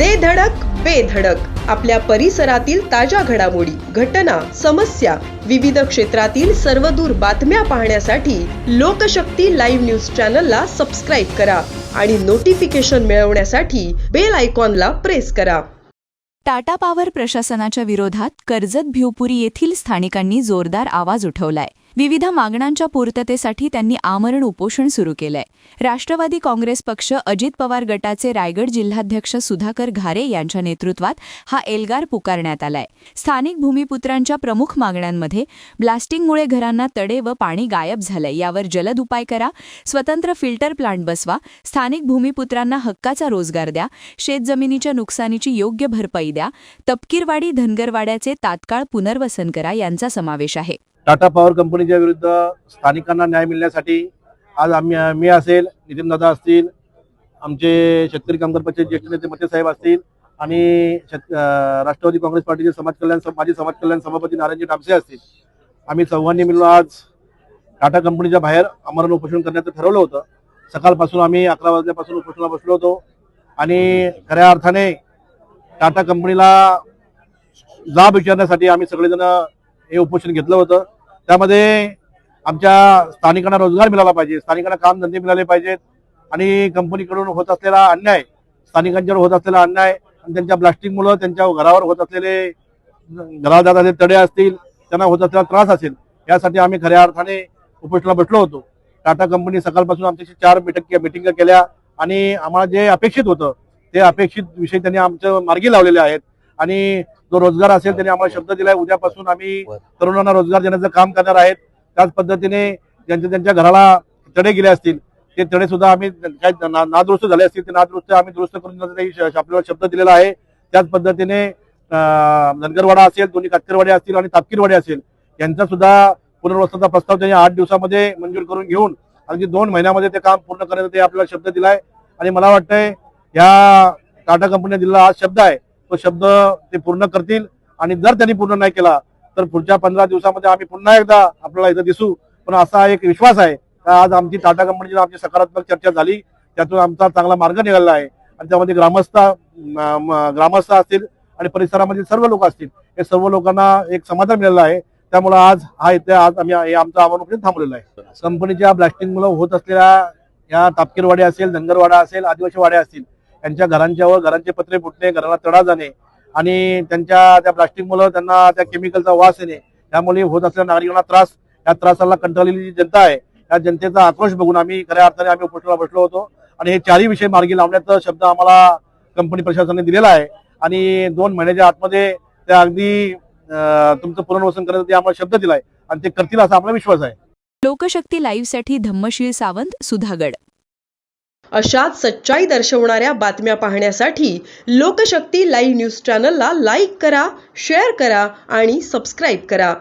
दे धडक बेधडक आपल्या परिसरातील ताज्या घडामोडी, घटना, समस्या, विविध क्षेत्रातील सर्वदूर बातम्या पाहण्यासाठी लोकशक्ती लाईव्ह न्यूज चॅनलला सबस्क्राईब करा आणि नोटिफिकेशन मिळवण्यासाठी बेल आयकॉनला प्रेस करा. टाटा पॉवर प्रशासनाच्या विरोधात कर्जत भिवपुरी येथील स्थानिकांनी जोरदार आवाज उठवलाय. विविध मागण्यांच्या पूर्ततेसाठी त्यांनी आमरण उपोषण सुरू केलंय. राष्ट्रवादी काँग्रेस पक्ष अजित पवार गटाचे रायगड जिल्हाध्यक्ष सुधाकर घारे यांच्या नेतृत्वात हा एल्गार पुकारण्यात आलाय. स्थानिक भूमिपुत्रांच्या प्रमुख मागण्यांमध्ये ब्लास्टिंगमुळे घरांना तडे व पाणी गायब झालंय, यावर जलद उपाय करा, स्वतंत्र फिल्टर प्लांट बसवा, स्थानिक भूमिपुत्रांना हक्काचा रोजगार द्या, शेतजमिनीच्या नुकसानीची योग्य भरपाई द्या, तपकीरवाडी धनगरवाड्याचे तात्काळ पुनर्वसन करा यांचा समावेश आहे. टाटा पॉवर कंपनीच्या विरुद्ध स्थानिकांना न्याय मिळण्यासाठी आज मी असेल, नितीनदादा असतील, आमचे शेतकरी कामगार पक्षाचे ज्येष्ठ नेते मतेसाहेब असतील आणि राष्ट्रवादी काँग्रेस पार्टीचे माजी समाज कल्याण सभापती नारायणजी टापसे असतील, आम्ही चौघांनी मिळून आज टाटा कंपनीच्या बाहेर आमरण उपोषण करण्याचं ठरवलं होतं. सकाळपासून आम्ही 11 वाजल्यापासून उपोषणाला बसलो होतो आणि खऱ्या अर्थाने टाटा कंपनीला जाब विचारण्यासाठी आम्ही सगळेजण हे उपोषण घेतलं होतं. त्यामध्ये आमच्या स्थानिकांना रोजगार मिळाला पाहिजे, स्थानिकांना कामधंदे मिळाले पाहिजेत आणि कंपनीकडून होत असलेला अन्याय, स्थानिकांच्यावर होत असलेला अन्याय आणि त्यांच्या ब्लास्टिंगमुळे त्यांच्या घरावर होत असलेले, घरात जात असलेले तडे असतील, त्यांना होत असलेला त्रास असेल, यासाठी आम्ही खऱ्या अर्थाने उपोषणाला बसलो होतो. टाटा कंपनी सकाळपासून आमच्याशी 4 मिटिंग केल्या आणि आम्हाला जे अपेक्षित होतं ते अपेक्षित विषय त्यांनी आमच्या मार्गी लावलेले आहेत आणि जो रोजगार असेल त्यांनी आम्हाला शब्द दिलाय, उद्यापासून आम्ही तरुणांना रोजगार देण्याचं काम करणार आहेत. त्याच पद्धतीने त्यांच्या घराला तडे गेले असतील ते तडे सुद्धा आम्ही काय नादुरुस्त झाले असतील ते नादुरुस्त आम्ही दुरुस्त करून आपल्याला शब्द दिलेला आहे. त्याच पद्धतीने धनगरवाडा असेल, दोन्ही कातकरवाडे असतील आणि तापकीरवाडे असेल, यांचा सुद्धा पुनर्वसनाचा प्रस्ताव त्यांनी 8 दिवसामध्ये मंजूर करून घेऊन अगदी 2 महिन्यामध्ये ते काम पूर्ण करण्याचा ते आपल्याला शब्द दिलाय. आणि मला वाटतंय या टाटा कंपनीने दिलेला हा शब्द आहे, तो शब्द ते पूर्ण करतील आणि जर त्यांनी पूर्ण नाही केला तर पुढच्या 15 दिवसामध्ये आम्ही पुन्हा एकदा आपल्याला इथं दिसू. पण असा एक विश्वास आहे का आज आमची टाटा कंपनीची आमची सकारात्मक चर्चा झाली, त्यातून आमचा चांगला मार्ग निघाला आहे आणि त्यामध्ये ग्रामस्थ असतील आणि परिसरामधील सर्व लोक असतील, हे सर्व लोकांना एक समाधान मिळालं आहे. त्यामुळे आज आम्ही आमचं आमरण थांबलेलं आहे. कंपनीच्या ब्लास्टिंगमुळे होत असलेल्या या तापकीरवाडी असेल, धनगरवाडा असेल, आदिवासी वाड्या असतील, यांच्या घरांचे पत्रे फुटणे, घराला तडा जाणे आणि त्यांच्या त्या प्लास्टिकमुळे त्यांना त्या केमिकलचा वास येणे, त्यामुळे होत असलेल्या नागरिकांना त्रास, या त्रासाला कंटाळलेली जी जनता आहे, या जनतेचा आक्रोश बघून आम्ही खऱ्या अर्थाने आम्ही उपोषणाला बसलो होतो आणि हे 4ही विषय मार्गी लावण्याचा शब्द आम्हाला कंपनी प्रशासनाने दिलेला आहे आणि 2 महिन्याच्या आतमध्ये त्या अगदी तुमचं पुनर्वसन करण्याचा ते आम्हाला शब्द दिलाय आणि ते करतील असा आपला विश्वास आहे. लोकशक्ती लाईव्हसाठी धम्मशील सावंत, सुधागड. अशाच सच्चाई दर्शवणाऱ्या बातम्या पाहण्यासाठी लोकशक्ती लाईव्ह न्यूज चॅनलला लाईक करा, शेअर करा आणि सबस्क्राईब करा.